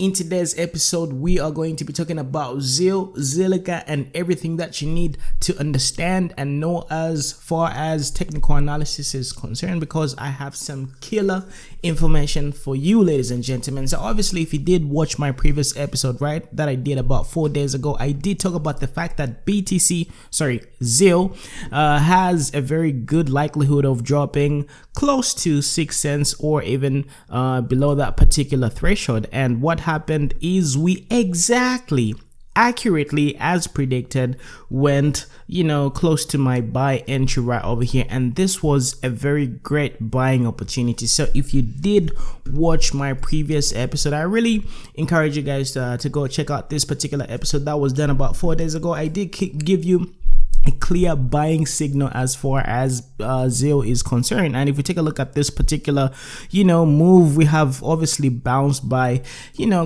in today's episode, we are going to be talking about ZIL, Zilliqa, and everything that you need to understand and know as far as technical analysis is concerned, because I have some killer information for you, ladies and gentlemen. So obviously, if you did watch my previous episode, right, that I did about 4 days ago, I did talk about the fact that ZIL has a very good likelihood of dropping close to 6 cents or even below that particular threshold. And what happened is we accurately as predicted went close to my buy entry right over here, and this was a very great buying opportunity. So if you did watch my previous episode, I really encourage you guys to go check out this particular episode that was done about 4 days ago. I did give you a clear buying signal as far as ZIL is concerned. And if we take a look at this particular move, we have obviously bounced by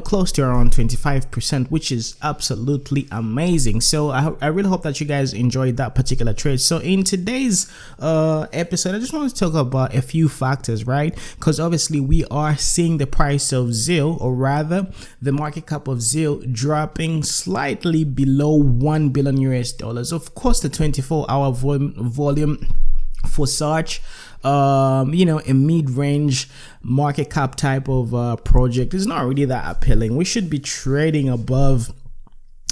close to around 25%, which is absolutely amazing. So I really hope that you guys enjoyed that particular trade. So in today's episode, I just want to talk about a few factors, right? Because obviously we are seeing the price of ZIL, or rather the market cap of ZIL, dropping slightly below $1 billion US. Of course, the 24-hour volume for such a mid-range market cap type of project is not really that appealing. We should be trading above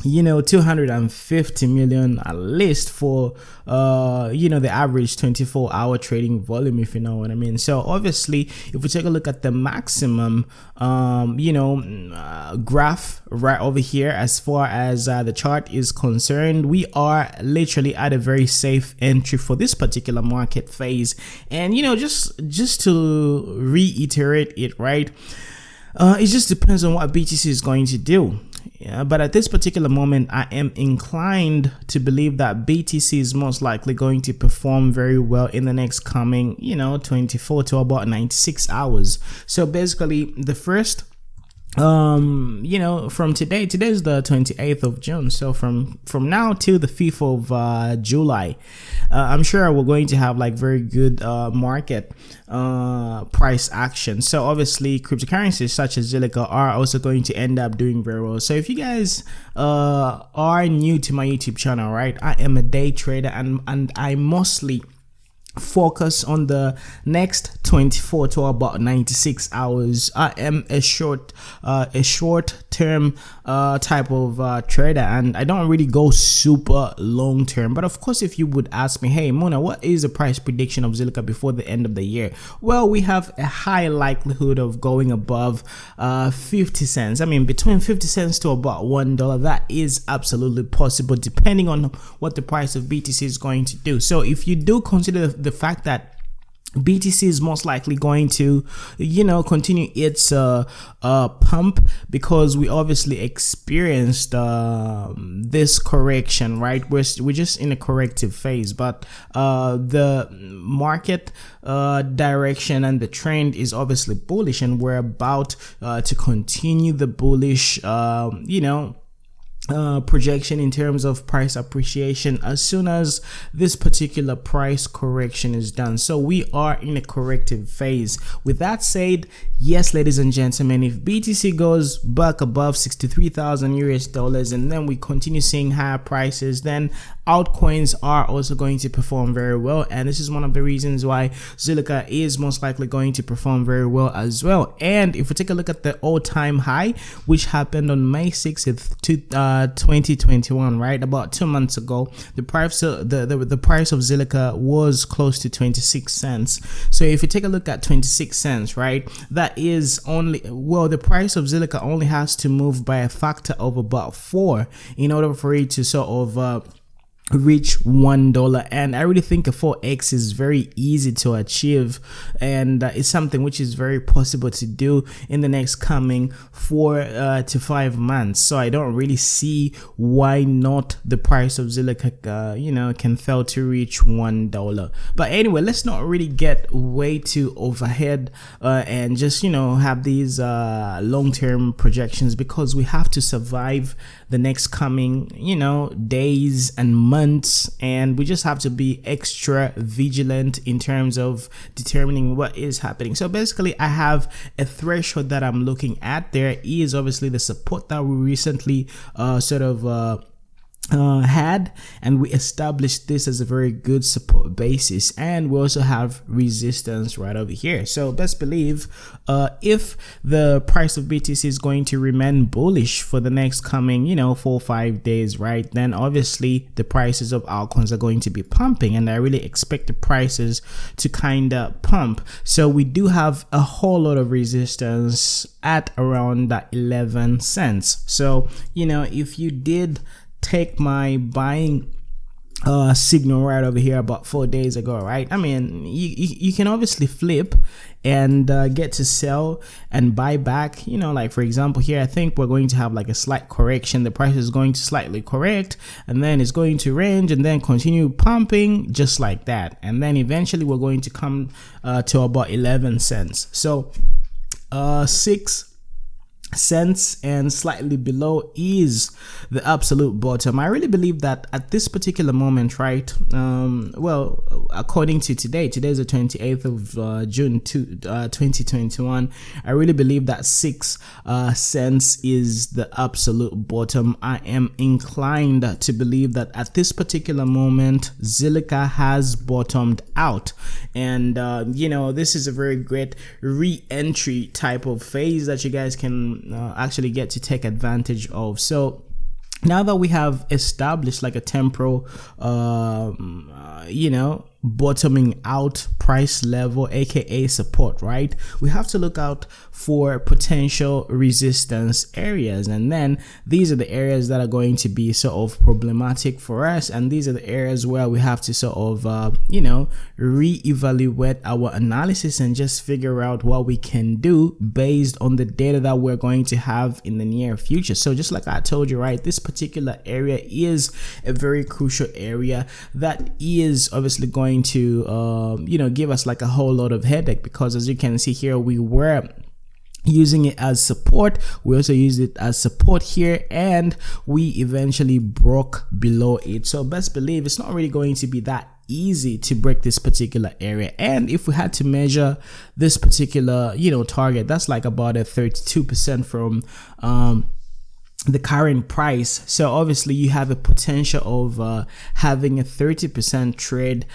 250 million at least for the average 24-hour trading volume, if you know what I mean. So obviously, if we take a look at the maximum graph right over here, as far as the chart is concerned, we are literally at a very safe entry for this particular market phase. And just to reiterate it, right, it just depends on what BTC is going to do. Yeah, but at this particular moment, I am inclined to believe that BTC is most likely going to perform very well in the next coming 24 to about 96 hours. So basically, the first from today's the 28th of June, so from now till the 5th of July, I'm sure we're going to have like very good market price action. So obviously cryptocurrencies such as Zilliqa are also going to end up doing very well. So if you guys are new to my YouTube channel, right, I am a day trader, and I mostly focus on the next 24 to about 96 hours. I am a short term type of trader, and I don't really go super long term. But of course, if you would ask me, hey Mona, what is the price prediction of Zilliqa before the end of the year? Well, we have a high likelihood of going above 50 cents. I mean, between 50 cents to about $1. That is absolutely possible, depending on what the price of BTC is going to do. So if you do consider the fact that BTC is most likely going to continue its pump, because we obviously experienced this correction, right? We're just in a corrective phase, but the market direction and the trend is obviously bullish, and we're about to continue the bullish projection in terms of price appreciation as soon as this particular price correction is done. So we are in a corrective phase. With that said, yes, ladies and gentlemen, if BTC goes back above 63,000 US dollars and then we continue seeing higher prices, then altcoins are also going to perform very well, and this is one of the reasons why Zilliqa is most likely going to perform very well as well. And if we take a look at the all-time high, which happened on May 6th, 2021, right, about 2 months ago, the price of Zilliqa was close to 26 cents. So if you take a look at 26 cents, right, that is the price of Zilliqa only has to move by a factor of about 4 in order for it to sort of reach $1. And I really think a 4x is very easy to achieve, and it's something which is very possible to do in the next coming 4 to 5 months. So I don't really see why not the price of Zilliqa can fail to reach $1. But anyway, let's not really get way too overhead and just have these long-term projections, because we have to survive the next coming days and months, and we just have to be extra vigilant in terms of determining what is happening. So basically, I have a threshold that I'm looking at. There is obviously the support that we recently had, and we established this as a very good support basis, and we also have resistance right over here. So best believe if the price of BTC is going to remain bullish for the next coming 4 or 5 days, right, then obviously the prices of altcoins are going to be pumping, and I really expect the prices to kind of pump. So we do have a whole lot of resistance at around that 11 cents. So if you did take my buying signal right over here about 4 days ago, right, I mean, you can obviously flip and get to sell and buy back. Like for example here, I think we're going to have like a slight correction. The price is going to slightly correct, and then it's going to range and then continue pumping just like that, and then eventually we're going to come to about 11 cents. So 6 cents and slightly below is the absolute bottom. I really believe that at this particular moment, right, well, according to today's the 28th of June 2021, I really believe that 6 cents is the absolute bottom. I am inclined to believe that at this particular moment Zilliqa has bottomed out, and this is a very great re-entry type of phase that you guys can actually get to take advantage of. So now that we have established like a temporal bottoming out price level, aka support, right, we have to look out for potential resistance areas, and then these are the areas that are going to be sort of problematic for us, and these are the areas where we have to sort of reevaluate our analysis and just figure out what we can do based on the data that we're going to have in the near future. So just like I told you, right, this particular area is a very crucial area that is obviously going to give us like a whole lot of headache, because as you can see here, we were using it as support. We also used it as support here, and we eventually broke below it. So best believe it's not really going to be that easy to break this particular area. And if we had to measure this particular target, that's like about a 32% from the current price. So obviously you have a potential of having a 30% trade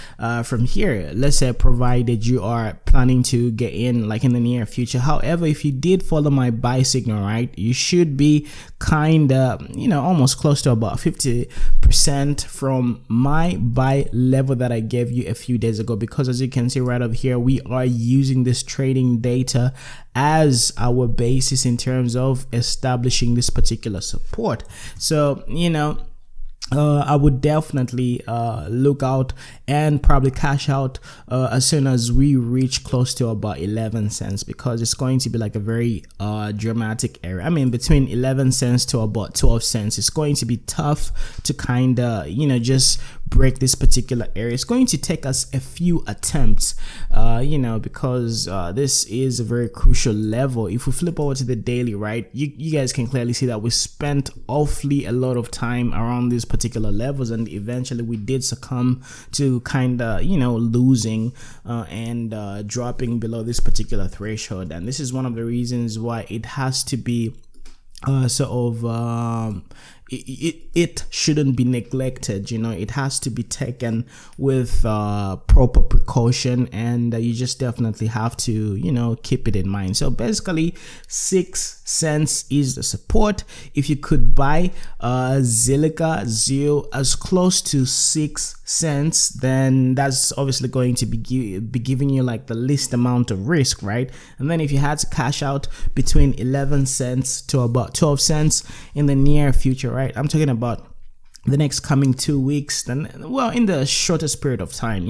from here, let's say, provided you are planning to get in like in the near future. However, if you did follow my buy signal, right, you should be kind of almost close to about 50% from my buy level that I gave you a few days ago, because as you can see right over here, we are using this trading data as our basis in terms of establishing this particular support. So I would definitely look out and probably cash out as soon as we reach close to about 11 cents, because it's going to be like a very dramatic area. I mean, between 11 cents to about 12 cents, it's going to be tough to kind of just break this particular area. It's going to take us a few attempts, because this is a very crucial level. If we flip over to the daily, right, you guys can clearly see that we spent awfully a lot of time around these particular levels, and eventually we did succumb to kind of losing and dropping below this particular threshold. And this is one of the reasons why it has to be it shouldn't be neglected. It has to be taken with proper precaution, and you just definitely have to keep it in mind. So basically 6 cents is the support. If you could buy Zilliqa ZIL as close to 6 cents, then that's obviously going to be giving you like the least amount of risk, right? And then if you had to cash out between 11 cents to about 12 cents in the near future, right, I'm talking about the next coming 2 weeks, then, well, in the shortest period of time,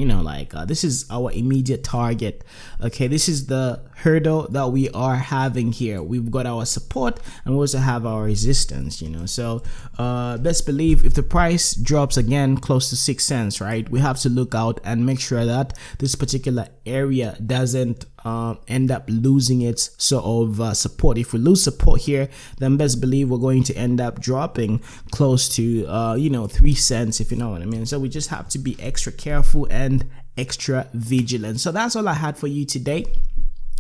this is our immediate target. Okay, this is the hurdle that we are having here. We've got our support and we also have our resistance. So best believe if the price drops again close to 6 cents, right, we have to look out and make sure that this particular area doesn't end up losing its sort of support. If we lose support here, then best believe we're going to end up dropping close to you know, 3 cents, if you know what I mean. So we just have to be extra careful and extra vigilant. So that's all I had for you today.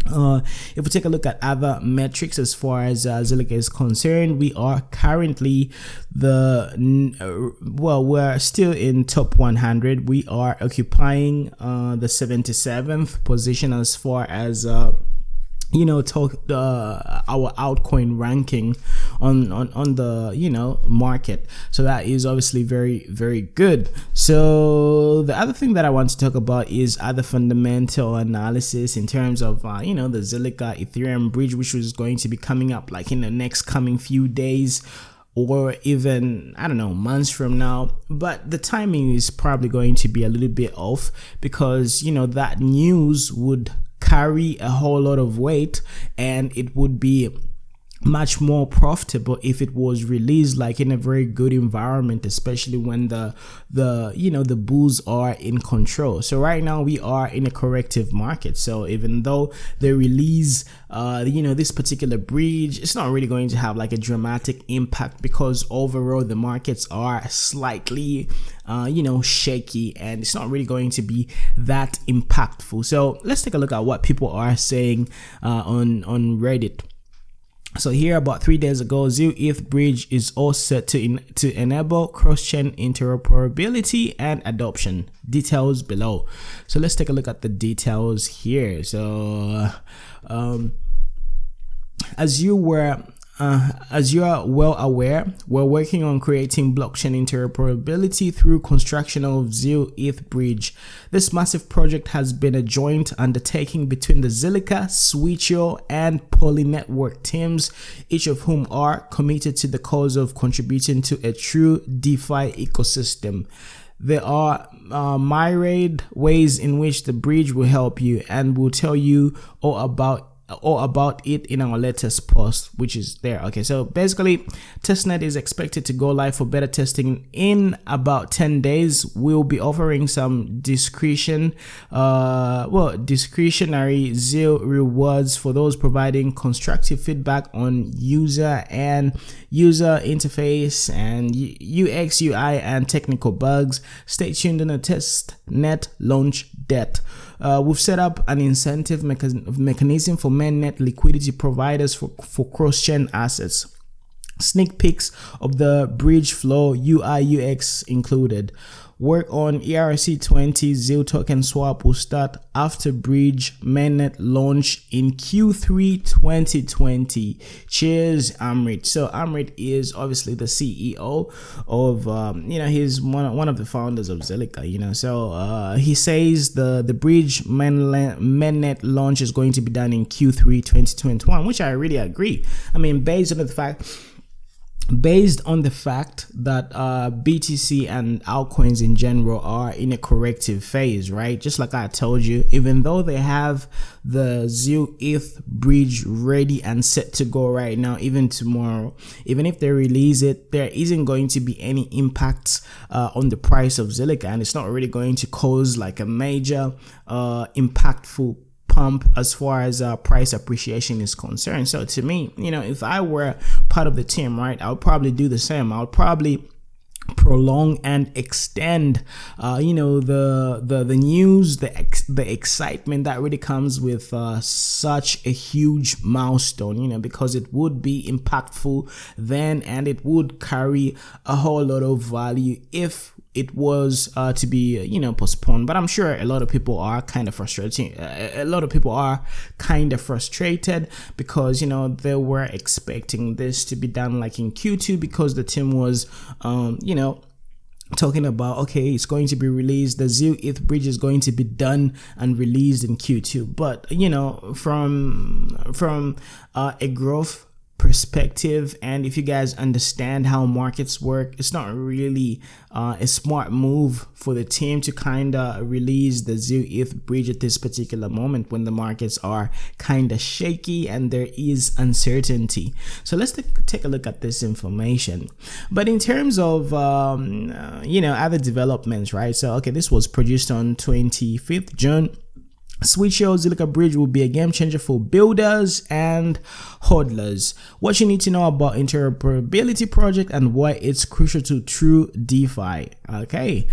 If we take a look at other metrics as far as Zilliqa is concerned, we are currently we're still in top 100. We are occupying the 77th position as far as you know, our altcoin ranking on the, you know, market. So that is obviously very, very good. So the other thing that I want to talk about is other fundamental analysis in terms of you know, the Zilliqa Ethereum bridge, which is going to be coming up like in the next coming few days, or even, I don't know, months from now. But the timing is probably going to be a little bit off, because, you know, that news would carry a whole lot of weight, and it would be much more profitable if it was released like in a very good environment, especially when the you know, the bulls are in control. So right now we are in a corrective market. So even though they release you know, this particular bridge, it's not really going to have like a dramatic impact, because overall the markets are slightly you know, shaky, and it's not really going to be that impactful. So let's take a look at what people are saying on Reddit. So here, about 3 days ago, ZIL-ETH bridge is all set to enable cross-chain interoperability and adoption. Details below. So let's take a look at the details here. So as you are well aware, we're working on creating blockchain interoperability through construction of ZIL-ETH bridge. This massive project has been a joint undertaking between the Zilliqa, Switcho, and Poly network teams, each of whom are committed to the cause of contributing to a true DeFi ecosystem. There are myriad ways in which the bridge will help you, and we'll tell you all about it in our latest post, which is there. Okay, so basically testnet is expected to go live for beta testing in about 10 days. We'll be offering some discretionary ZIL rewards for those providing constructive feedback on user interface and UX, UI, and technical bugs. Stay tuned on the testnet launch date. We've set up an incentive mechanism for mainnet liquidity providers for cross-chain assets. Sneak peeks of the bridge flow, UI, UX included. Work on ERC20 ZIL token swap will start after bridge mainnet launch in Q3 2020. Cheers, Amrit. So Amrit is obviously the CEO of, you know, he's one of the founders of Zilliqa, you know. So he says the bridge mainnet launch is going to be done in Q3 2021, which I really agree. I mean, based on the fact that BTC and altcoins in general are in a corrective phase, right? Just like I told you, even though they have the ZIL-ETH bridge ready and set to go right now, even tomorrow, even if they release it, there isn't going to be any impacts on the price of Zilliqa, and it's not really going to cause like a major impactful pump as far as price appreciation is concerned. So to me, you know, if I were part of the team, right, I would probably do the same. I would probably prolong and extend you know, the news, the excitement that really comes with such a huge milestone, you know, because it would be impactful then, and it would carry a whole lot of value if it was to be, you know, postponed. But I'm sure a lot of people are kind of frustrated. Because, you know, they were expecting this to be done like in Q2, because the team was you know, talking about, okay, it's going to be released, the ZIL-ETH bridge is going to be done and released in Q2. But, you know, from a growth perspective, and if you guys understand how markets work, it's not really a smart move for the team to kind of release the ZIL-ETH bridge at this particular moment when the markets are kind of shaky and there is uncertainty. So let's take a look at this information. But in terms of you know, other developments, right? So okay, this was produced on 25th June. Switch.io Zilliqa Bridge will be a game changer for builders and hodlers. What you need to know about interoperability project and why it's crucial to true DeFi. Okay,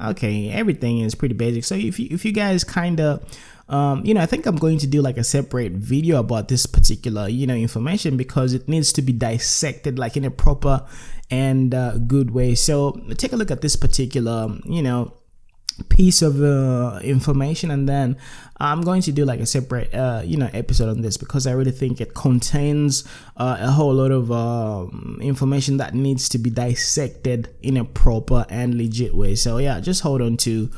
okay, everything is pretty basic. So if you guys kind of I think I'm going to do like a separate video about this particular information, because it needs to be dissected like in a proper and good way. So take a look at this particular piece of information, and then I'm going to do like a separate episode on this, because I really think it contains a whole lot of information that needs to be dissected in a proper and legit way. So yeah, just hold on to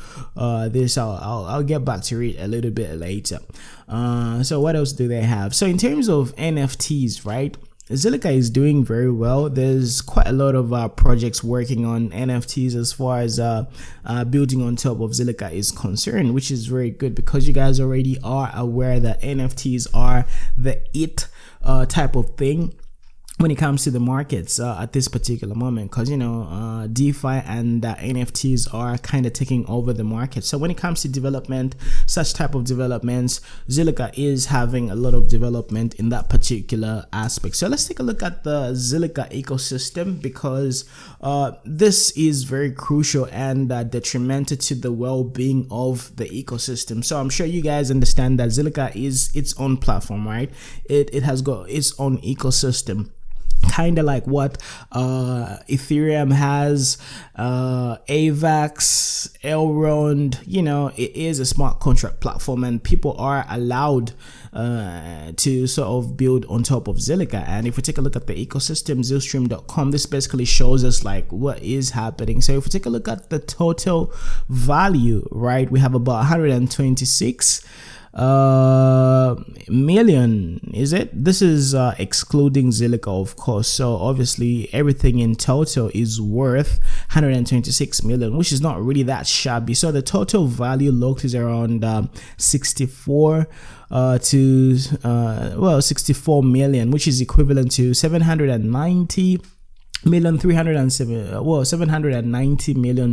this. I'll get back to it a little bit later. So what else do they have? So in terms of NFTs, right, Zilliqa is doing very well. There's quite a lot of projects working on NFTs as far as building on top of Zilliqa is concerned, which is very good, because you guys already are aware that NFTs are the it type of thing when it comes to the markets at this particular moment, because DeFi and NFTs are kind of taking over the market. So when it comes to development, such type of developments, Zilliqa is having a lot of development in that particular aspect. So let's take a look at the Zilliqa ecosystem, because this is very crucial and detrimental to the well-being of the ecosystem. So I'm sure you guys understand that Zilliqa is its own platform, right? It has got its own ecosystem, kind of like what Ethereum has, AVAX, Elrond. It is a smart contract platform, and people are allowed to sort of build on top of Zilliqa. And if we take a look at the ecosystem, zilstream.com, this basically shows us like what is happening. So if we take a look at the total value, right, we have about 126 million. Is it? This is excluding Zilliqa, of course. So obviously everything in total is worth 126 million, which is not really that shabby. So the total value locked is around 64 million, which is equivalent to 790 million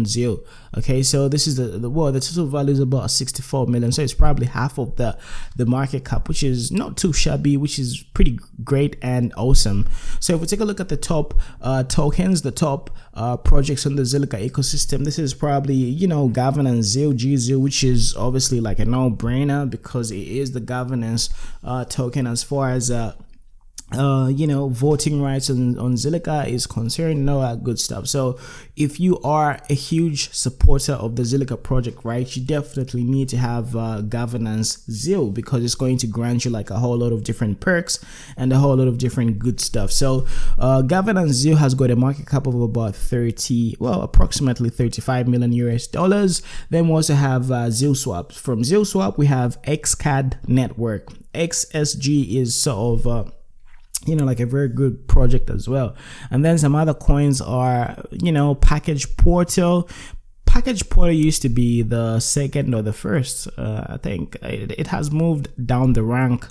ZIL. Okay, so this is the total value is about 64 million, so it's probably half of the market cap, which is not too shabby, which is pretty great and awesome. So if we take a look at the top tokens, the top projects on the Zilliqa ecosystem, this is probably governance ZIL, gZil, which is obviously like a no-brainer, because it is the governance token as far as voting rights on Zilliqa is concerned, all that good stuff. So if you are a huge supporter of the Zilliqa project, right, you definitely need to have governance ZIL, because it's going to grant you like a whole lot of different perks and a whole lot of different good stuff. So governance ZIL has got a market cap of about approximately 35 million US dollars. Then we also have ZIL Swap. From ZIL Swap we have XCAD network. XSG is sort of like a very good project as well. And then some other coins are Package Portal. Package Portal used to be the second or the first. I think it has moved down the rank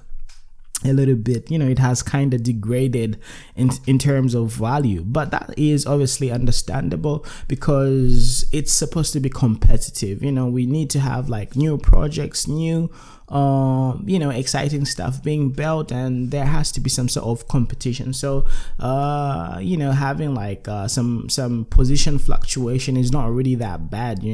a little bit. It has kind of degraded in terms of value, but that is obviously understandable, because it's supposed to be competitive. We need to have like new projects, new exciting stuff being built, and there has to be some sort of competition. So having like some position fluctuation is not really that bad.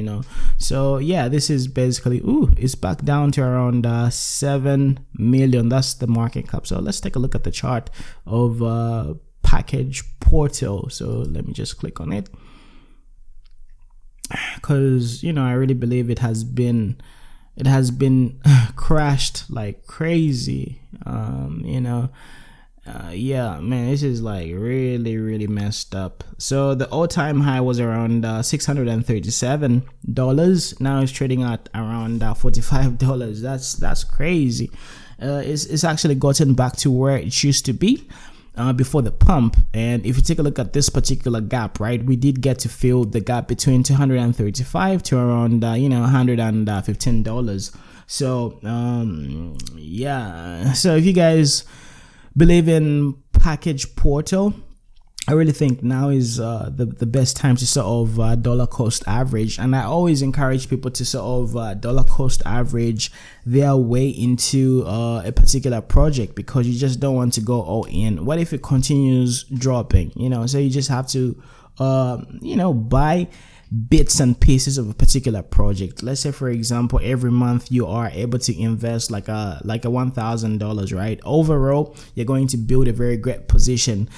So yeah, this is basically it's back down to around 7 million. That's the market cap. So let's take a look at the chart of Package Portal. So let me just click on it, because I really believe it has been crashed like crazy. Yeah, man, this is like really messed up. So the all-time high was around $637. Now it's trading at around $45. That's crazy. It's actually gotten back to where it used to be before the pump. And if you take a look at this particular gap, right, we did get to fill the gap between $235 to around $115. So yeah, so if you guys believe in Package Portal, I really think now is the best time to sort of dollar cost average, and I always encourage people to sort of dollar cost average their way into a particular project, because you just don't want to go all in. What if it continues dropping? So you just have to buy bits and pieces of a particular project. Let's say, for example, every month you are able to invest like a $1,000, right? Overall, you're going to build a very great position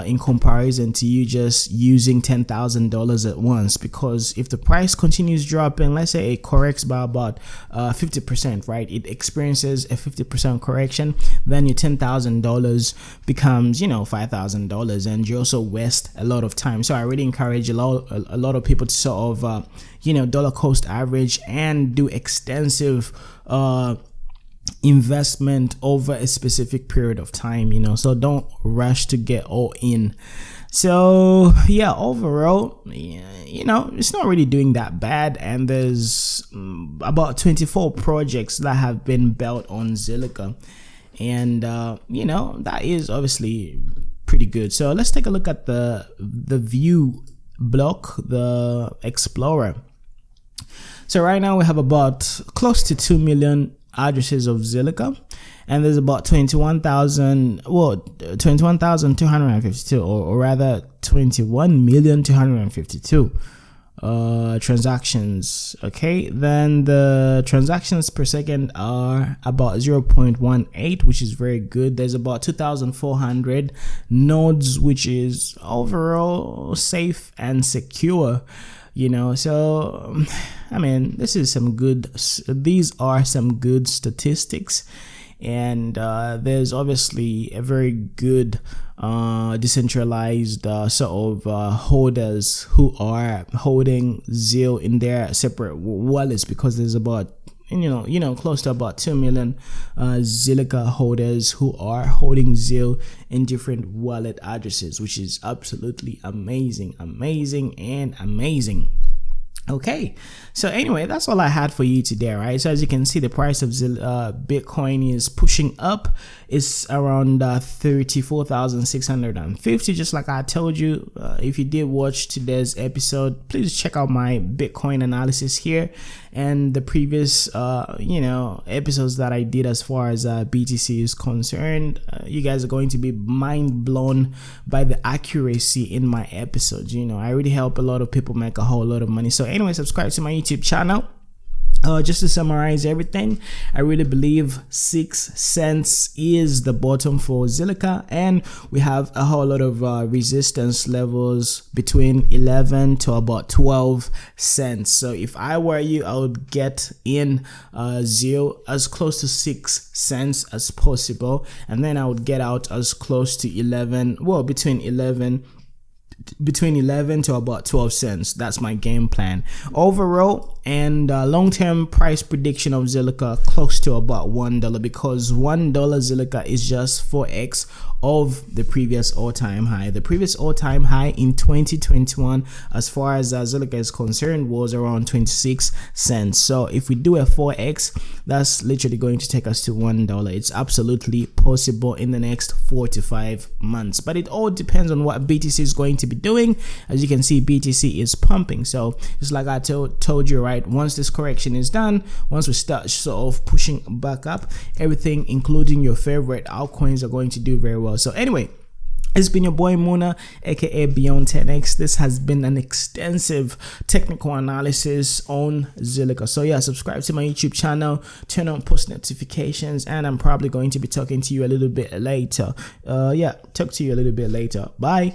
in comparison to you just using $10,000 at once. Because if the price continues dropping, let's say it corrects by about 50%, right? It experiences a 50% correction, then your $10,000 becomes $5,000, and you also waste a lot of time. So I really encourage a lot of people to sort of dollar cost average and do extensive investment over a specific period of time. So don't rush to get all in. So yeah, overall, it's not really doing that bad, and there's about 24 projects that have been built on Zilliqa, and that is obviously pretty good. So let's take a look at the view block, the Explorer. So right now we have about close to 2 million addresses of Zilliqa, and there's about 21,252, or rather 21,252 transactions. Okay, then the transactions per second are about 0.18, which is very good. There's about 2,400 nodes, which is overall safe and secure. So I mean, these are some good statistics, and there's obviously a very good decentralized sort of holders who are holding ZIL in their separate wallets, because there's about close to about 2 million Zilliqa holders who are holding ZIL in different wallet addresses, which is absolutely amazing. Okay, so anyway, that's all I had for you today, right? So as you can see, the price of Bitcoin is pushing up. It's around 34,650, just like I told you. If you did watch today's episode, please check out my Bitcoin analysis here and the previous episodes that I did as far as BTC is concerned. You guys are going to be mind blown by the accuracy in my episodes. I really help a lot of people make a whole lot of money. So anyway, subscribe to my YouTube channel. Just to summarize everything, I really believe 6 cents is the bottom for Zilliqa, and we have a whole lot of resistance levels between 11 to about 12 cents. So if I were you, I would get in ZIL as close to 6 cents as possible, and then I would get out as close to between 11 to about 12 cents. That's my game plan overall. And long-term price prediction of Zilliqa close to about $1, because $1 Zilliqa is just 4x of the previous all-time high. The previous all-time high in 2021 as far as Zilliqa is concerned was around 26 cents. So if we do a 4x, that's literally going to take us to $1. It's absolutely possible in the next 4 to 5 months, but it all depends on what BTC is going to be doing. As you can see, BTC is pumping. So just like I told you, right, once this correction is done, once we start sort of pushing back up, everything including your favorite altcoins are going to do very well. So anyway, it's been your boy Muna, aka Beyond 10x. This has been an extensive technical analysis on Zilliqa. So yeah, subscribe to my YouTube channel, turn on post notifications, and I'm probably going to be talking to you a little bit later. Talk to you a little bit later. Bye.